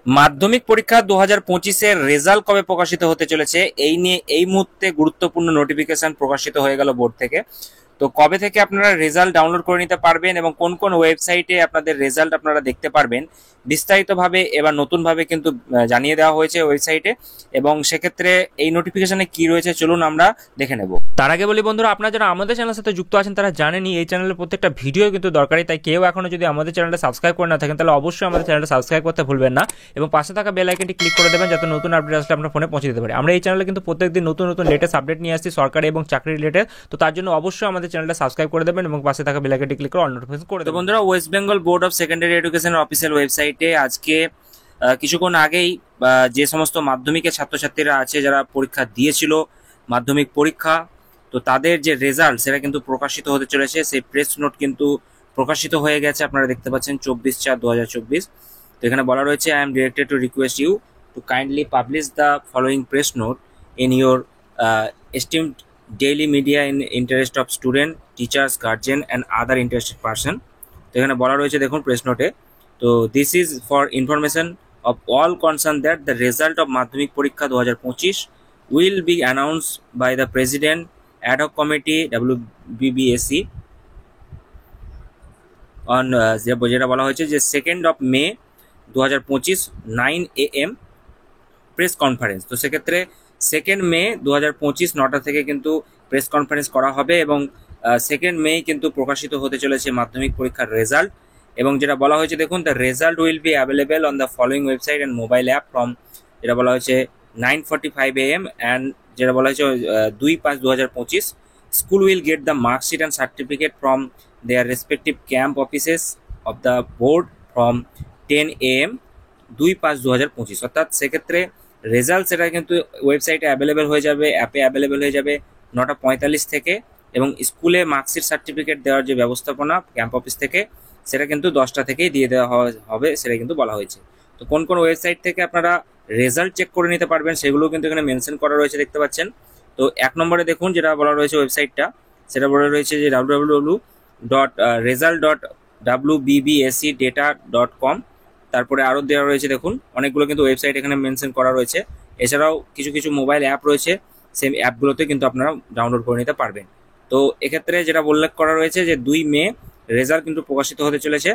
মাধ্যমিক পরীক্ষা 2025-এর রেজাল্ট কবে প্রকাশিত হতে চলেছে এই নিয়ে এই মুহূর্তে গুরুত্বপূর্ণ নোটিফিকেশন প্রকাশিত হয়ে গেল বোর্ড থেকে। তো কবে থেকে আপনারা রেজাল্ট ডাউনলোড করে নিতে পারবেন এবং কোন কোন ওয়েবসাইটে আপনাদের রেজাল্ট আপনারা দেখতে পারবেন বিস্তারিতভাবে এবার নতুনভাবে কিন্তু জানিয়ে দেওয়া হয়েছে ওয়েবসাইটে। এবং সেক্ষেত্রে এই নোটিফিকেশনে কি রয়েছে চলুন আমরা দেখে নেব। তার আগে বলি বন্ধুরা, আপনারা যারা আমাদের চ্যানেলের সাথে যুক্ত আছেন তারা জানেনই এই চ্যানেলের প্রত্যেকটা ভিডিও কিন্তু দরকারি, তাই কেউ এখনো যদি আমাদের চ্যানেলটা সাবস্ক্রাইব করে না থাকেন তাহলে অবশ্যই আমাদের চ্যানেলটা সাবস্ক্রাইব করতে ভুলবেন না এবং পাশে থাকা বেল আইকনটি ক্লিক করে দেবেন যাতে নতুন আপডেট আসলে আপনার ফোনে পৌঁছে দিতে পারে। আমরা এই চ্যানেলে কিন্তু প্রত্যেকদিন নতুন নতুন লেটেস্ট আপডেট নিয়ে আসছি সরকারি এবং চাকরি রিলেটেড, তো তার জন্য অবশ্যই আমাদের চ্যানেলটা সাবস্ক্রাইব করে দেবেন এবং পাশে থাকা বেল আইকনটি ক্লিক করে অল নোটিফিকেশন করে দেবেন। বন্ধুরা, West Bengal board of secondary এডুকেশনের অফিসিয়াল ওয়েবসাইটে আজকে কিছুক্ষণ আগেই যে সমস্ত মাধ্যমিকের ছাত্রছাত্রীরা আছে যারা পরীক্ষা দিয়েছিল মাধ্যমিক পরীক্ষা, তো তাদের যে রেজাল্ট সেটা কিন্তু প্রকাশিত হতে চলেছে। সেই প্রেস নোট কিন্তু প্রকাশিত হয়ে গেছে, আপনারা দেখতে পাচ্ছেন 24/4/2024। তো এখানে বলা রয়েছে, I am directed to request you to kindly publish the following press note in your esteemed daily media in interest of student, teachers, guardian and other interested person. তো এখানে বলা রয়েছে দেখুন প্রেস নোটে, তো this is for information of all concerned that the result of Madhyamik Porikha 2025 will be announced by the President Ad Hoc Committee WBBSC on যেটা বলা হয়েছে যে 2nd of May 2025 9 AM press conference. তো সেক্ষেত্রে 2nd May 2025 9টা থেকে কিন্তু press conference করা হবে এবং 2nd May কিন্তু প্রকাশিত হতে চলেছে মাধ্যমিক পরীক্ষার রেজাল্ট। এবং যেটা বলা হয়েছে দেখুন, the result will be available on the following website and mobile app from, যেটা বলা হয়েছে 9:45 AM অ্যান্ড যেটা বলা হয়েছে 2/5/2025 school will get the marksheet and certificate from their respective camp offices of the board from 10 AM 2/5/2025। অর্থাৎ সেক্ষেত্রে result সেটা কিন্তু ওয়েবসাইটে অ্যাভেলেবেল হয়ে যাবে, অ্যাপে অ্যাভেলেবেল হয়ে যাবে 9:45 থেকে, এবং স্কুলে মার্কশিট সার্টিফিকেট দেওয়ার যে ব্যবস্থাপনা ক্যাম্প অফিস থেকে সেটা কিন্তু 10টা থেকেই দিয়ে দেওয়া হবে, সেটা কিন্তু বলা হয়েছে। তো কোন কোন ওয়েবসাইট থেকে আপনারা রেজাল্ট চেক করে নিতে পারবেন সেগুলো কিন্তু এখানে মেনশন করা রয়েছে, দেখতে পাচ্ছেন। তো 1 নম্বরে দেখুন যেটা বলা রয়েছে ওয়েবসাইটটা, সেটা বলা রয়েছে যে www.result.wbbscdata.com। তারপরে আরও দেওয়া রয়েছে দেখুন অনেকগুলো কিন্তু ওয়েবসাইট এখানে মেনশন করা রয়েছে। এছাড়াও কিছু কিছু মোবাইল অ্যাপ রয়েছে, সেই অ্যাপগুলোতে কিন্তু আপনারা ডাউনলোড করে নিতে পারবেন। তো এক্ষেত্রে যেটা উল্লেখ করা রয়েছে যে 2 মে রেজাল্ট কিন্তু প্রকাশিত হতে চলেছে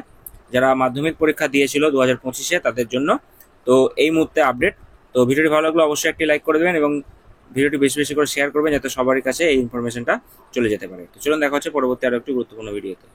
যারা মাধ্যমিক পরীক্ষা দিয়েছিল 2025-এ তাদের জন্য। তো এই মুহূর্তে আপডেট। তো ভিডিওটি ভালো লাগলে অবশ্যই একটি লাইক করে দেবেন এবং ভিডিওটি বেশি বেশি করে শেয়ার করবেন যাতে সবার কাছে এই ইনফরমেশনটা চলে যেতে পারে। তো চলুন দেখা হচ্ছে পরবর্তী আরো একটি গুরুত্বপূর্ণ ভিডিওতে।